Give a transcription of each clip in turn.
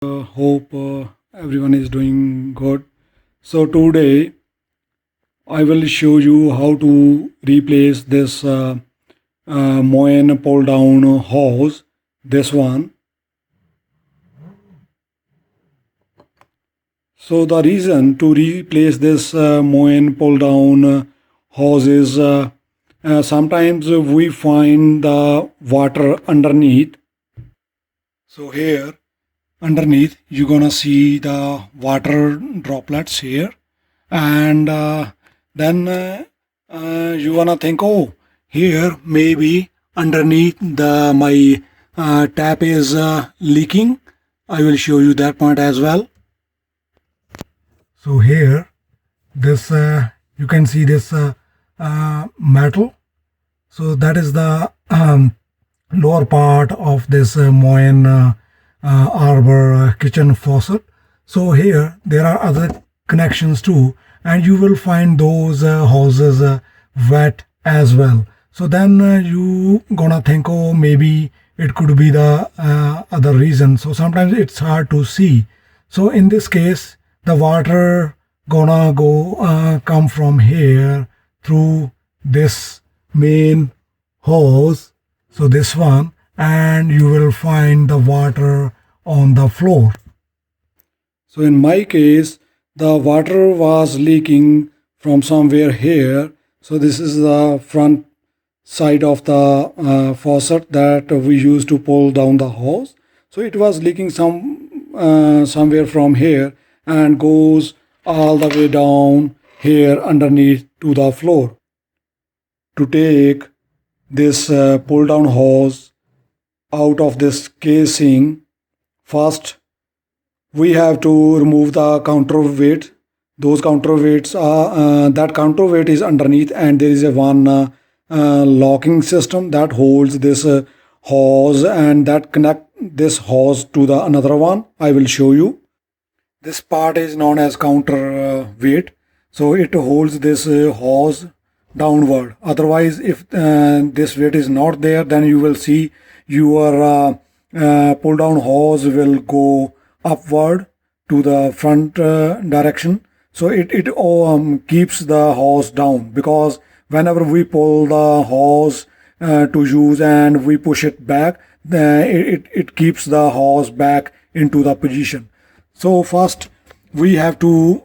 Hope everyone is doing good. So today I will show you how to replace this Moen pull down hose. This one. So the reason to replace this Moen pull down hose is sometimes we find the water underneath. So here underneath you're gonna see the water droplets here, and then you wanna think, oh, here maybe underneath the my tap is leaking. I will show you that point as well. So here this you can see this metal. So that is the lower part of this Moen Arbor kitchen faucet. So here there are other connections too, and you will find those hoses wet as well. So then you gonna think, oh, maybe it could be the other reason. So sometimes it's hard to see. So in this case the water gonna go come from here through this main hose, so this one, and you will find the water on the floor. So in my case the water was leaking from somewhere here. So this is the front side of the faucet that we use to pull down the hose. So it was leaking somewhere from here and goes all the way down here underneath to the floor. To take this pull down hose out of this casing, first we have to remove the counterweight. Those counterweights are that counterweight is underneath, and there is a one locking system that holds this hose and that connect this hose to the another one. I will show you. This part is known as counterweight. So it holds this hose downward. Otherwise, if this weight is not there, then you will see your pull down hose will go upward to the front direction. So it keeps the hose down, because whenever we pull the hose to use and we push it back, it keeps the hose back into the position. So first we have to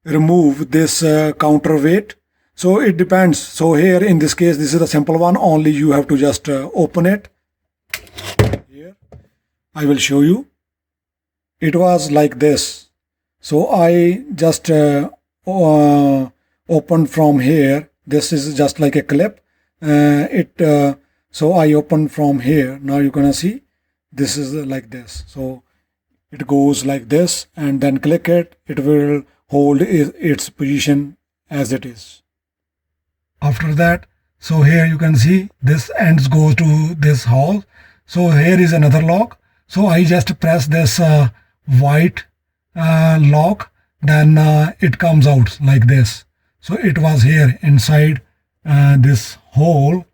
remove this counterweight. So it depends. So here in this case this is a simple one, only you have to just open it. Here I will show you. It was like this. So I just opened from here. This is just like a clip. So I open from here. Now you're gonna see this is like this. So it goes like this, and then click it. It will hold its position as it is. After that, so here you can see this ends goes to this hole. So here is another lock. So I just press this white lock, then it comes out like this. So it was here inside this hole,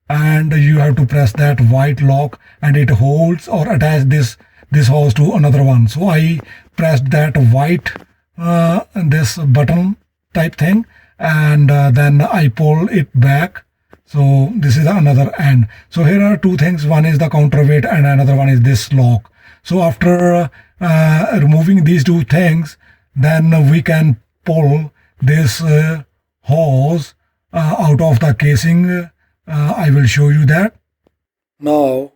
and you have to press that white lock and it holds or attach this hose to another one. So I pressed that white this button type thing, and then I pull it back. So this is another end. So here are two things. One is the counterweight and another one is this lock. So after removing these two things, then we can pull this hose out of the casing. I will show you that. Now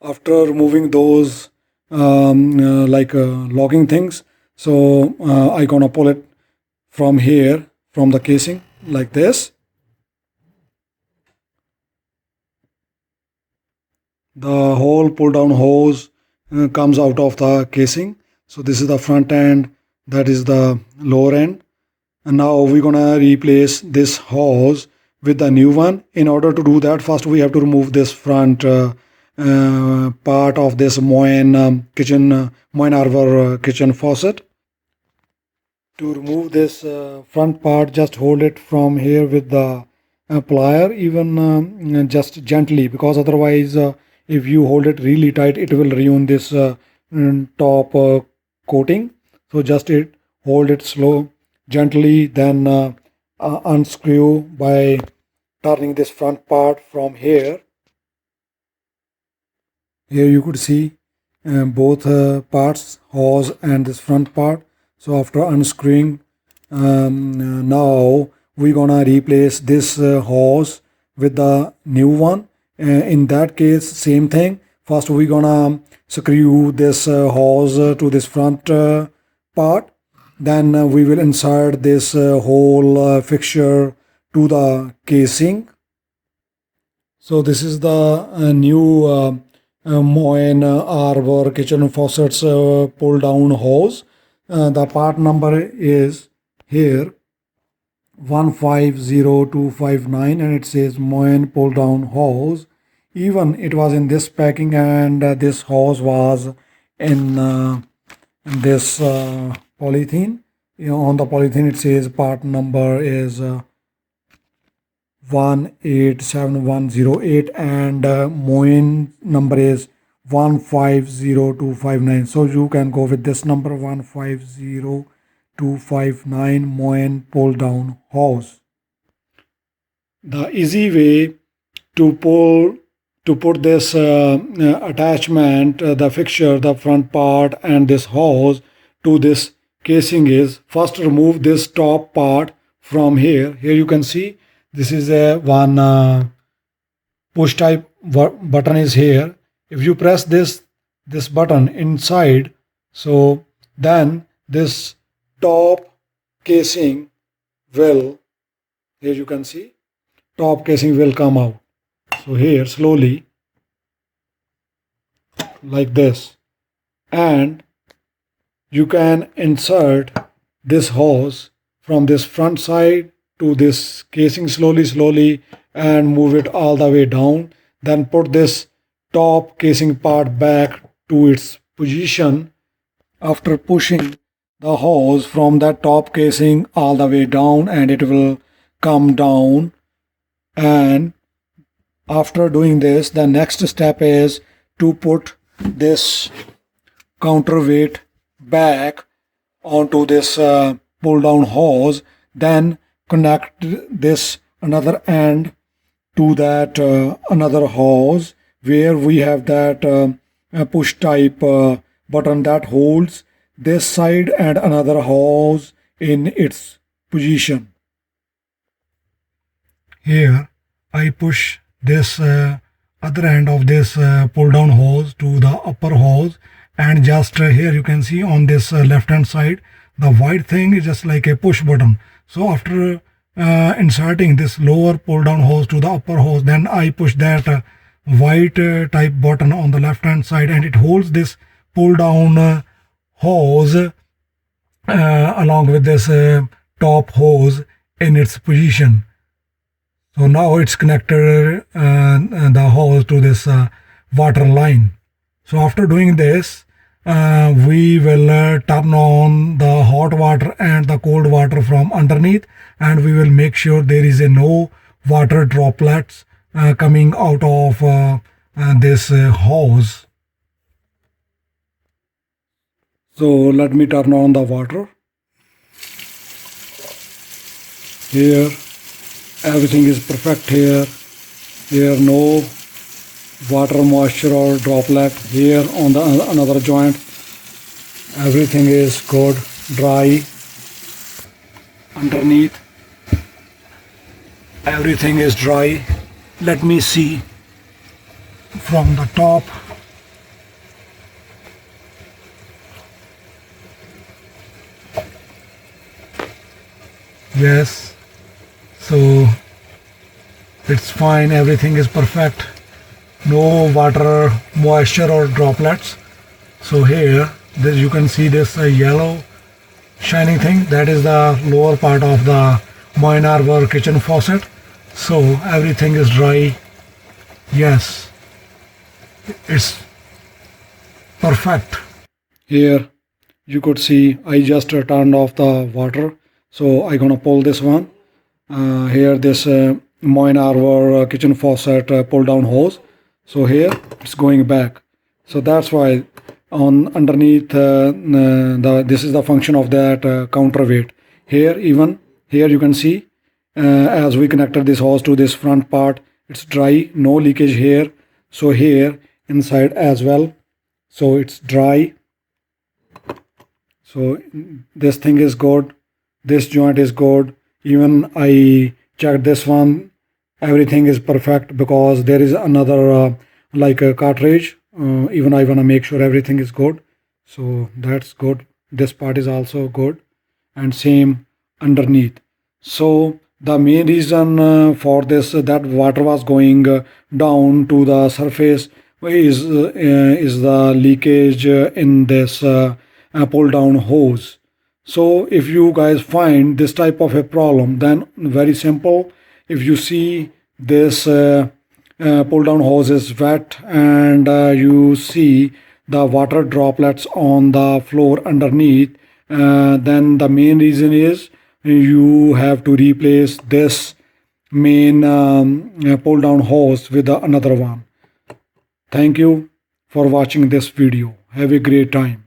after removing those locking things, so I gonna pull it from here, from the casing, like this. The whole pull down hose comes out of the casing. So this is the front end, that is the lower end, and now we're gonna replace this hose with the new one. In order to do that, first we have to remove this front part of this Moen Arbor kitchen faucet. To remove this front part, just hold it from here with the plier, even just gently, because otherwise if you hold it really tight, it will ruin this top coating. So just hold it slow, gently, then unscrew by turning this front part from here. Here you could see both parts, hose and this front part. So after unscrewing, now we're gonna replace this hose with the new one. In that case, same thing. First we're gonna screw this hose to this front part. Then we will insert this whole fixture to the casing. So this is the new Moen Arbor kitchen faucets pull down hose. The part number is here 150259 and it says Moen pull down hose. Even it was in this packing and this hose was in this polythene. On the polythene it says part number is 187108 and Moen number is 150259. So you can go with this number 150259 Moen pull down hose. The easy way to put this attachment, the fixture, the front part and this hose to this casing is first remove this top part from here. Here you can see this is a one push type button is here. If you press this button inside, so then this top casing will, here you can see, top casing will come out. So here slowly like this, and you can insert this hose from this front side to this casing slowly and move it all the way down. Then put this top casing part back to its position. After pushing the hose from that top casing all the way down, and it will come down. And after doing this, the next step is to put this counterweight back onto this pull down hose, then connect this another end to that another hose where we have that push type button that holds this side and another hose in its position. Here I push this other end of this pull down hose to the upper hose, and just here you can see on this left hand side the white thing is just like a push button. So after inserting this lower pull down hose to the upper hose, then I push that white type button on the left hand side, and it holds this pull down hose along with this top hose in its position. So now it's connected the hose to this water line. So after doing this, we will turn on the hot water and the cold water from underneath, and we will make sure there is no water droplets coming out of this hose. So let me turn on the water. Here everything is perfect. Here are no water, moisture or droplet. Here on the another joint everything is good, dry. Underneath everything is dry. Let me see From the top, yes, so it's fine, everything is perfect, no water, moisture or droplets. So here this you can see this yellow shining thing, that is the lower part of the Moen Arbor kitchen faucet. So everything is dry. Yes, it's perfect. Here you could see I just turned off the water, so I gonna pull this one. Here this Moen Arbor kitchen faucet pull down hose. So here it's going back. So that's why on underneath this is the function of that counterweight. Here, even here you can see as we connected this hose to this front part, it's dry, no leakage here. So here inside as well, so it's dry. So this thing is good, this joint is good. Even I checked this one, everything is perfect, because there is another like a cartridge. Even I want to make sure everything is good, so that's good. This part is also good, and same underneath. So the main reason for this that water was going down to the surface is the leakage in this pull down hose. So if you guys find this type of a problem, then very simple. If you see this pull down hose is wet and you see the water droplets on the floor underneath, then the main reason is you have to replace this main pull down hose with another one. Thank you for watching this video. Have a great time.